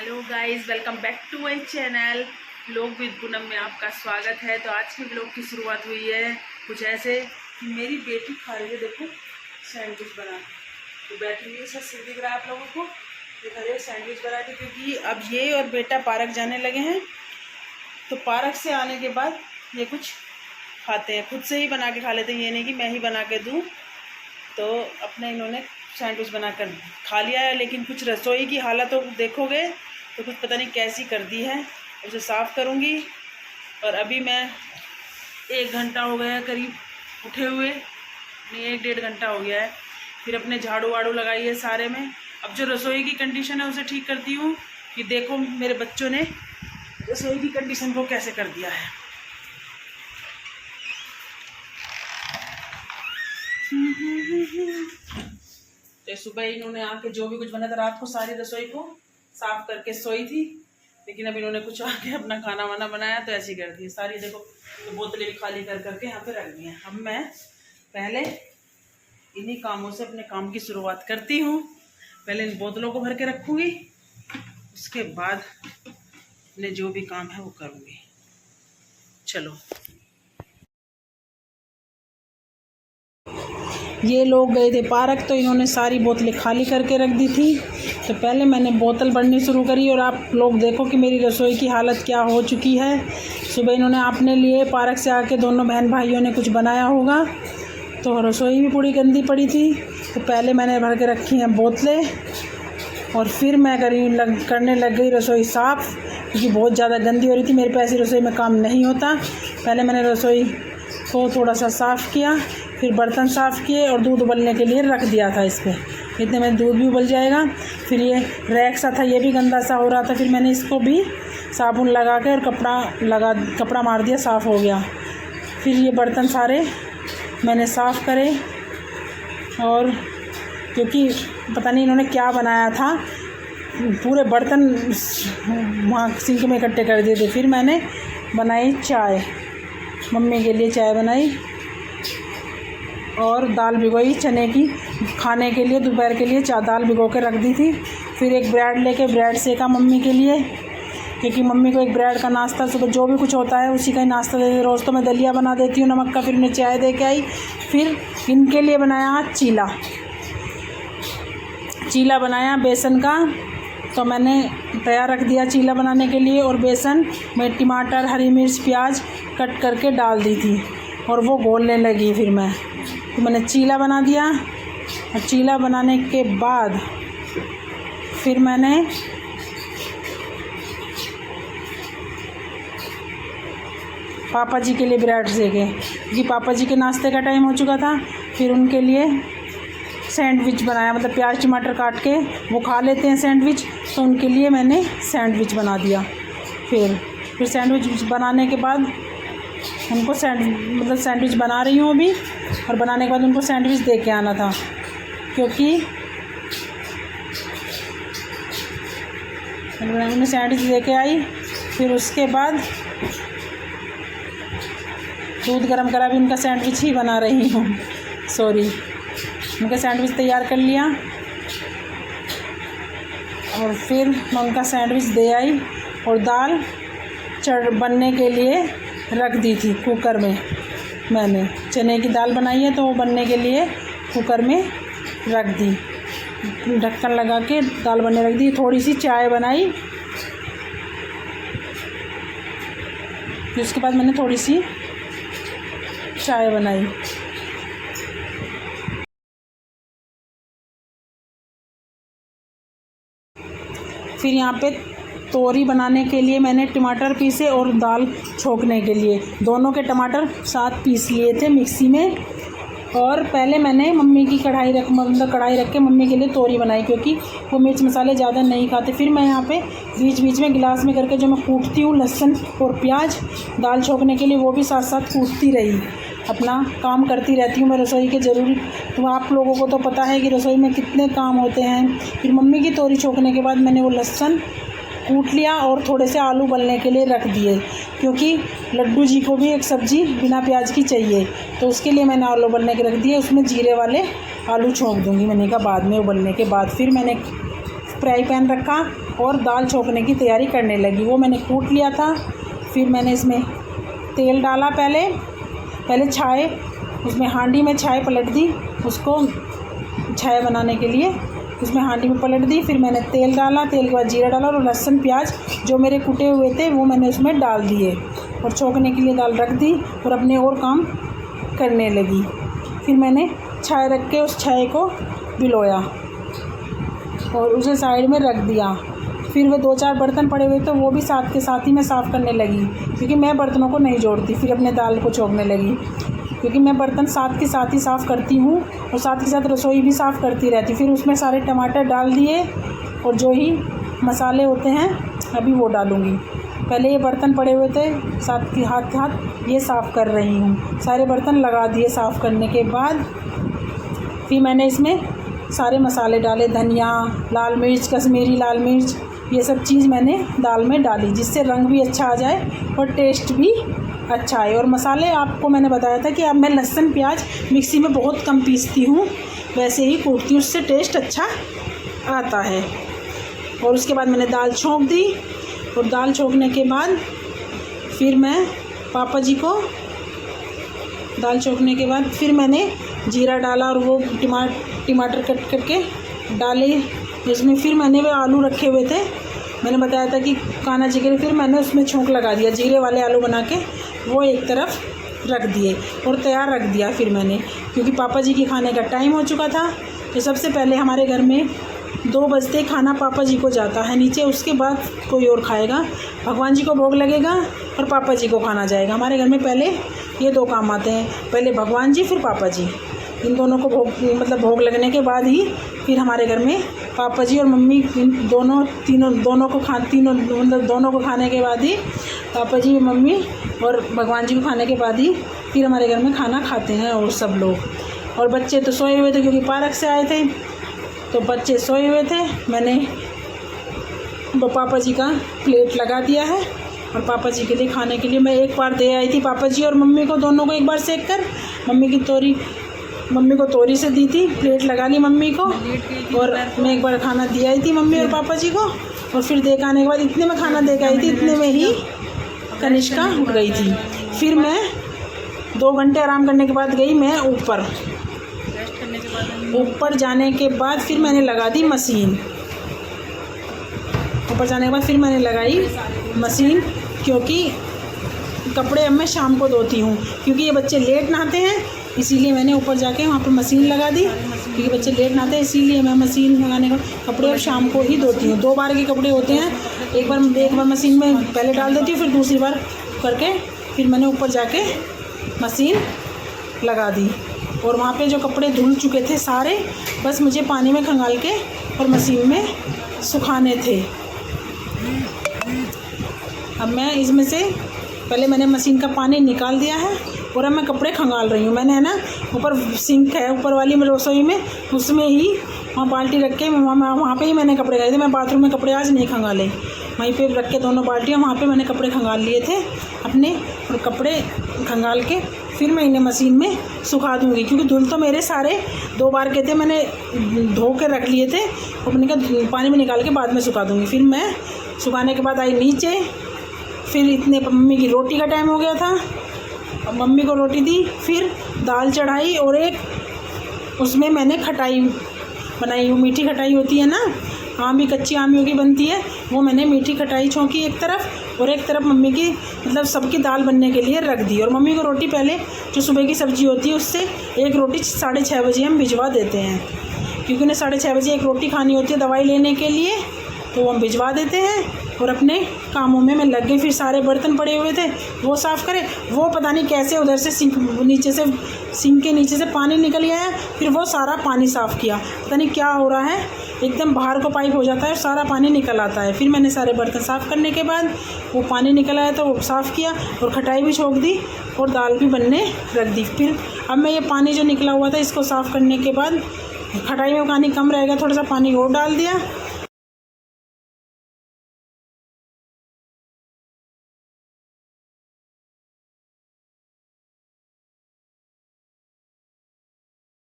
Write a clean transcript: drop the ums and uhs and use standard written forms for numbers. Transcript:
Hello guys, welcome back to my channel vlog with Poonam में आपका स्वागत है। तो आज के व्लॉग की शुरुआत हुई है कुछ ऐसे कि मेरी बेटी खा रही है, देखो सैंडविच बना। तो बैठी हुई सब सीख दिख रहा है आप लोगों को, दिखा रही है सैंडविच बना के, क्योंकि अब ये और बेटा पार्क जाने लगे हैं। तो पार्क से आने के बाद ये कुछ खाते हैं, खुद से ही बना के खा लेते हैं, ये नहीं कि मैं ही बना के दूँ। तो अपने इन्होंने सैंडविच बनाकर खा लिया है, लेकिन कुछ रसोई की हालत तो देखोगे तो कुछ पता नहीं कैसी कर दी है। उसे साफ़ करूँगी। और अभी मैं 1 घंटा हो गया है करीब उठे हुए, नहीं 1-1.5 घंटा हो गया है। फिर अपने झाड़ू वाड़ू लगाई है सारे में। अब जो रसोई की कंडीशन है उसे ठीक करती हूँ कि देखो मेरे बच्चों ने रसोई की कंडीशन को कैसे कर दिया है। तो सुबह इन्होंने आके जो भी कुछ बना था, रात को सारी रसोई को साफ करके सोई थी, लेकिन अब इन्होंने कुछ आके अपना खाना वाना बनाया तो ऐसी कर दी सारी। देखो तो बोतलें भी खाली कर करके यहाँ पे रख दी हैं। अब मैं पहले इन्हीं कामों से अपने काम की शुरुआत करती हूँ। पहले इन बोतलों को भर के रखूँगी, उसके बाद अपने जो भी काम है वो करूँगी। चलो, ये लोग गए थे पार्क, तो इन्होंने सारी बोतलें खाली करके रख दी थी। तो पहले मैंने बोतल भरनी शुरू करी, और आप लोग देखो कि मेरी रसोई की हालत क्या हो चुकी है। सुबह इन्होंने अपने लिए पार्क से आके दोनों बहन भाइयों ने कुछ बनाया होगा, तो रसोई भी पूरी गंदी पड़ी थी। तो पहले मैंने भर के रखी हैं बोतलें, और फिर मैं करने लग गई रसोई साफ़, क्योंकि बहुत ज़्यादा गंदी हो रही थी। मेरे पे ऐसी रसोई में काम नहीं होता। पहले मैंने रसोई को थोड़ा सा साफ़ किया, फिर बर्तन साफ़ किए और दूध उबलने के लिए रख दिया था इस पर। इतने में दूध भी उबल जाएगा। फिर ये रैक सा था, ये भी गंदा सा हो रहा था, फिर मैंने इसको भी साबुन लगा के और कपड़ा मार दिया, साफ़ हो गया। फिर ये बर्तन सारे मैंने साफ़ करे, और क्योंकि पता नहीं इन्होंने क्या बनाया था, पूरे बर्तन वहाँ सिंक में इकट्ठे कर दिए थे। फिर मैंने बनाई चाय, मम्मी के लिए चाय बनाई, और दाल भिगोई चने की, खाने के लिए दोपहर के लिए दाल भिगो के रख दी थी। फिर एक ब्रेड लेके ब्रेड सेका मम्मी के लिए, क्योंकि मम्मी को एक ब्रेड का नाश्ता सुबह जो भी कुछ होता है उसी का ही नाश्ता दे। रोज़ तो मैं दलिया बना देती हूँ नमक का, फिर उन्हें चाय दे के आई। फिर इनके लिए बनाया चीला बनाया बेसन का। तो मैंने तैयार रख दिया चीला बनाने के लिए, और बेसन में टमाटर, हरी मिर्च, प्याज कट करके डाल दी थी, और वो घोलने लगी। फिर मैंने चीला बना दिया, और चीला बनाने के बाद फिर मैंने पापा जी के लिए ब्रेड सेके, क्योंकि पापा जी के नाश्ते का टाइम हो चुका था। फिर उनके लिए सैंडविच बनाया, मतलब प्याज टमाटर काट के वो खा लेते हैं सैंडविच, तो उनके लिए मैंने सैंडविच बना दिया। फिर सैंडविच बनाने के बाद उनको सैंडविच बना रही हूँ अभी, और बनाने के बाद उनको सैंडविच दे के आना था, क्योंकि उन्हें सैंडविच दे के आई। फिर उसके बाद दूध गर्म करा, भी उनका सैंडविच ही बना रही हूँ, उनका सैंडविच तैयार कर लिया, और फिर मैं उनका सैंडविच दे आई। और दाल बनने के लिए रख दी थी कुकर में। मैंने चने की दाल बनाई है, तो वो बनने के लिए कुकर में रख दी, ढक्कन लगा के दाल बनने रख दी। थोड़ी सी चाय बनाई, फिर उसके बाद मैंने थोड़ी सी चाय बनाई। फिर यहाँ पे तोरी बनाने के लिए मैंने टमाटर पीसे, और दाल छोंकने के लिए दोनों के टमाटर साथ पीस लिए थे मिक्सी में। और पहले मैंने मम्मी की कढ़ाई रख के मम्मी के लिए तोरी बनाई, क्योंकि वो मिर्च मसाले ज़्यादा नहीं खाते। फिर मैं यहाँ पे बीच बीच में गिलास में करके जो मैं कूटती हूँ लहसुन और प्याज दाल छोंकने के लिए, वो भी साथ साथ कूटती रही, अपना काम करती रहती हूँ मैं रसोई के ज़रूरी। तो आप लोगों को तो पता है कि रसोई में कितने काम होते हैं। फिर मम्मी की तोरी छोंकने के बाद मैंने वो लहसुन कूट लिया, और थोड़े से आलू उबलने के लिए रख दिए, क्योंकि लड्डू जी को भी एक सब्ज़ी बिना प्याज की चाहिए। तो उसके लिए मैंने आलू उबलने के रख दिए, उसमें जीरे वाले आलू छोंक दूँगी मैंने कहा बाद में उबलने के बाद। फिर मैंने फ्राई पैन रखा, और दाल छोंकने की तैयारी करने लगी। वो मैंने कूट लिया था। फिर मैंने इसमें तेल डाला, पहले छाए, उसमें हांडी में छाए पलट दी, उसको छाया बनाने के लिए उसमें हांडी में पलट दी। फिर मैंने तेल डाला, तेल के बाद जीरा डाला और लहसुन प्याज जो मेरे कुटे हुए थे वो मैंने उसमें डाल दिए और छोंकने के लिए दाल रख दी और अपने और काम करने लगी। फिर मैंने छाया रख के उस छाए को भिगोया और उसे साइड में रख दिया। फिर वो 2-4 बर्तन पड़े हुए तो वो भी साथ के साथ ही मैं साफ़ करने लगी, क्योंकि मैं बर्तनों को नहीं जोड़ती। फिर अपने दाल को छोंकने लगी, क्योंकि मैं बर्तन साथ के साथ ही साफ़ करती हूँ और साथ के साथ रसोई भी साफ़ करती रहती। फिर उसमें सारे टमाटर डाल दिए और जो ही मसाले होते हैं अभी वो डालूँगी। पहले ये बर्तन पड़े हुए थे, साथ के हाथ ये साफ़ कर रही हूँ। सारे बर्तन लगा दिए। साफ़ करने के बाद फिर मैंने इसमें सारे मसाले डाले, धनिया, लाल मिर्च, कश्मीरी लाल मिर्च, ये सब चीज़ मैंने दाल में डाली, जिससे रंग भी अच्छा आ जाए और टेस्ट भी अच्छा है। और मसाले आपको मैंने बताया था कि अब मैं लहसुन प्याज मिक्सी में बहुत कम पीसती हूँ, वैसे ही कूटती हूँ, उससे टेस्ट अच्छा आता है। और उसके बाद मैंने दाल छोंक दी और दाल छोंकने के बाद फिर मैं पापा जी को दाल छोंकने के बाद फिर मैंने जीरा डाला और वो टमाटर कट करके डाले इसमें। फिर मैंने वो आलू रखे हुए थे, मैंने बताया था कि कान्हा जी के लिए, फिर मैंने उसमें छोंक लगा दिया, जीरे वाले आलू बना के वो एक तरफ रख दिए और तैयार रख दिया। फिर मैंने, क्योंकि पापा जी के खाने का टाइम हो चुका था, तो सबसे पहले हमारे घर में 2 बजते खाना पापा जी को जाता है नीचे, उसके बाद कोई और खाएगा। भगवान जी को भोग लगेगा और पापा जी को खाना जाएगा। हमारे घर में पहले ये 2 काम आते हैं, पहले भगवान जी फिर पापा जी। इन दोनों को भोग लगने के बाद ही फिर हमारे घर में पापा जी और मम्मी दोनों को खाने के बाद ही पापा जी, मम्मी और भगवान जी को खाने के बाद ही फिर हमारे घर में खाना खाते हैं और सब लोग। और बच्चे तो सोए हुए थे, क्योंकि पार्क से आए थे तो बच्चे सोए हुए थे। मैंने पापा जी का प्लेट लगा दिया है और पापा जी के लिए खाने के लिए मैं एक बार दे आई थी पापा जी और मम्मी को, दोनों को एक बार सेक कर। मम्मी को तोरी से दी थी, प्लेट लगा ली मम्मी को, और मैं एक बार खाना दिया आई थी मम्मी और पापा जी को। और फिर देख आने के बाद इतने में खाना दे आई थी, इतने में ही कनिष्का उठ गई थी। फिर मैं 2 घंटे आराम करने के बाद गई मैं ऊपर जाने के बाद फिर मैंने लगा दी मशीन। ऊपर जाने के बाद फिर मैंने लगाई मशीन, क्योंकि कपड़े अब मैं शाम को धोती हूँ, क्योंकि ये बच्चे लेट नहाते हैं, इसीलिए मैंने ऊपर जाके वहाँ पर मशीन लगा दी। क्योंकि बच्चे लेट नहाते हैं इसीलिए मैं मशीन लगाने का कपड़े अब शाम को ही धोती हूँ। 2 बार के कपड़े होते हैं, एक बार मशीन में पहले डाल देती हूँ, फिर दूसरी बार करके फिर मैंने ऊपर जाके मशीन लगा दी। और वहाँ पे जो कपड़े धुल चुके थे सारे, बस मुझे पानी में खंगाल के और मशीन में सुखाने थे। अब मैं इसमें से पहले मैंने मशीन का पानी निकाल दिया है और अब मैं कपड़े खंगाल रही हूँ। मैंने है ना, ऊपर सिंक है ऊपर वाली में रसोई में, उसमें ही वहाँ बाल्टी रख के वहाँ पे ही मैंने कपड़े खंगाले थे। मैं बाथरूम में कपड़े आज नहीं खंगाले, वहीं पे रख के दोनों बाल्टियाँ वहाँ पे मैंने कपड़े खंगाल लिए थे अपने। और कपड़े खंगाल के फिर मैं इन्हें मशीन में सुखा दूँगी, क्योंकि धुल तो मेरे सारे 2 बार के थे, मैंने धो के रख लिए थे और मैंने कहा पानी में निकाल के बाद में सुखा दूँगी। फिर मैं सुखाने के बाद आई नीचे। फिर इतने मम्मी की रोटी का टाइम हो गया था, मम्मी को रोटी दी, फिर दाल चढ़ाई और एक उसमें मैंने खटाई बनाई। वो मीठी खटाई होती है ना, आम भी कच्ची आमियों की बनती है, वो मैंने मीठी खटाई छौंकी एक तरफ, और एक तरफ मम्मी की सबकी दाल बनने के लिए रख दी। और मम्मी को रोटी पहले जो सुबह की सब्ज़ी होती है उससे एक रोटी 6:30 बजे हम भिजवा देते हैं, क्योंकि उन्हें 6:30 बजे एक रोटी खानी होती है दवाई लेने के लिए, तो हम भिजवा देते हैं। और अपने कामों में मैं लग गई। फिर सारे बर्तन पड़े हुए थे वो साफ़ करे, वो पता नहीं कैसे उधर से सिंक के नीचे से पानी निकल आया, फिर वो सारा पानी साफ़ किया। पता नहीं क्या हो रहा है, एकदम बाहर को पाइप हो जाता है और सारा पानी निकल आता है। फिर मैंने सारे बर्तन साफ़ करने के बाद वो पानी निकल आया तो वो साफ़ किया और खटाई भी छोंक दी और दाल भी बनने रख दी। फिर अब मैं ये पानी जो निकला हुआ था इसको साफ़ करने के बाद, खटाई में पानी कम रह गया, थोड़ा सा पानी और डाल दिया